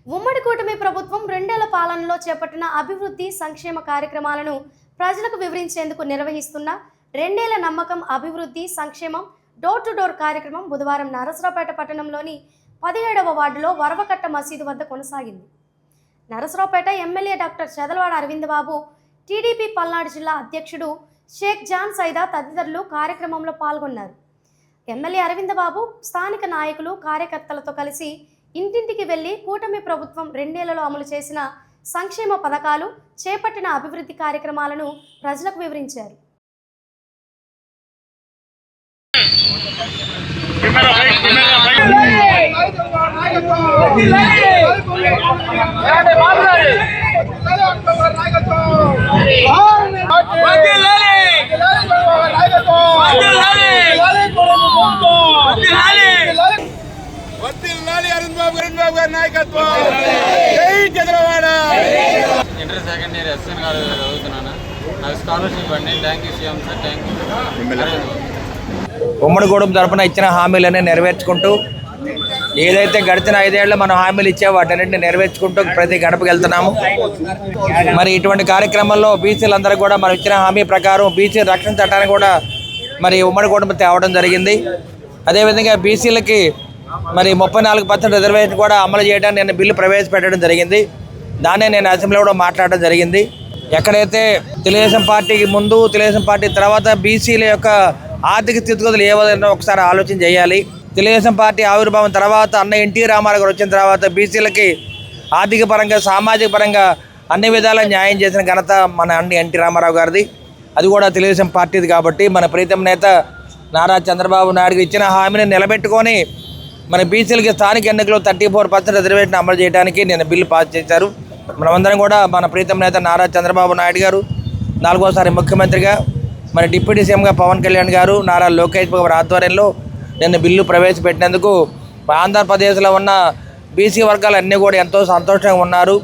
ఉమ్మడి కూటమి ప్రభుత్వం 2 ఏళ్ల పాలనలో చేపట్టిన అభివృద్ధి సంక్షేమ కార్యక్రమాలను ప్రజలకు వివరించేందుకు నిర్వహిస్తున్న 2 ఏళ్ల నమ్మకం అభివృద్ధి సంక్షేమం డోర్ టు డోర్ కార్యక్రమం బుధవారం నరసరావుపేట పట్టణంలోని 17వ వార్డులో వరవకట్ట మసీదు వద్ద కొనసాగింది. నరసరావుపేట ఎమ్మెల్యే డాక్టర్ చదలవాడ అరవింద్ బాబు, టీడీపీ పల్నాడు జిల్లా అధ్యక్షుడు షేక్ జాన్ సైదా తదితరులు కార్యక్రమంలో పాల్గొన్నారు. ఎమ్మెల్యే అరవింద్ బాబు స్థానిక నాయకులు కార్యకర్తలతో కలిసి ఇంటింటికి వెళ్లి కూటమి ప్రభుత్వం 2 ఏళ్లలో అమలు చేసిన సంక్షేమ పథకాలు, చేపట్టిన అభివృద్ధి కార్యక్రమాలను ప్రజలకు వివరించారు. Inter second year SN college చదువుతున్నాను. నాకు స్కాలర్షిప్ అండి. Thank you CM sir. Thank you. ఉమ్మడి కూటమి తరఫున ఇచ్చిన హామీలన్నీ నెరవేర్చుకుంటూ ఏదైతే గడిచిన 5 ఏళ్ళు మనం హామీలు ఇచ్చా వాటన్నింటినీ నెరవేర్చుకుంటూ ప్రతి గడపకి వెళ్తున్నాము. మరి ఇటువంటి కార్యక్రమంలో బీసీలందరూ కూడా మనం ఇచ్చిన హామీ ప్రకారం బీసీ రక్షణ చట్టాన్ని కూడా మరి ఉమ్మడి కూటమి తేవడం జరిగింది. అదేవిధంగా బీసీలకి మరి 34% రిజర్వేషన్ కూడా అమలు చేయడానికి నేను బిల్లు ప్రవేశపెట్టడం జరిగింది. దాన్నే నేను అసెంబ్లీలో కూడా మాట్లాడడం జరిగింది. ఎక్కడైతే తెలుగుదేశం పార్టీకి ముందు, తెలుగుదేశం పార్టీ తర్వాత బీసీల యొక్క ఆర్థిక స్థితిగతులు ఏ విధంగా ఒకసారి ఆలోచన చేయాలి. తెలుగుదేశం పార్టీ ఆవిర్భావం తర్వాత అన్న ఎన్టీ రామారావు గారు వచ్చిన తర్వాత బీసీలకి ఆర్థిక పరంగా, సామాజిక పరంగా అన్ని విధాలా న్యాయం చేసిన ఘనత మన ఎన్టీ రామారావు గారిది. అది కూడా తెలుగుదేశం పార్టీది. కాబట్టి మన ప్రీతం నేత నారా చంద్రబాబు నాయుడు ఇచ్చిన హామీని నిలబెట్టుకొని మన బీసీలకి స్థానిక ఎన్నికల్లో 34% రిజర్వేషన్ అమలు చేయడానికి నేను బిల్లు పాస్ చేశారు. మనమందరం కూడా మన ప్రీతం నేత నారా చంద్రబాబు నాయుడు గారు 4వసారి ముఖ్యమంత్రిగా, మరి డిప్యూటీ సీఎంగా పవన్ కళ్యాణ్ గారు, నారా లోకేష్ బాబు ఆధ్వర్యంలో నేను బిల్లు ప్రవేశపెట్టినందుకు ఆంధ్రప్రదేశ్లో ఉన్న బీసీ వర్గాలు అన్నీ కూడా ఎంతో సంతోషంగా ఉన్నారు.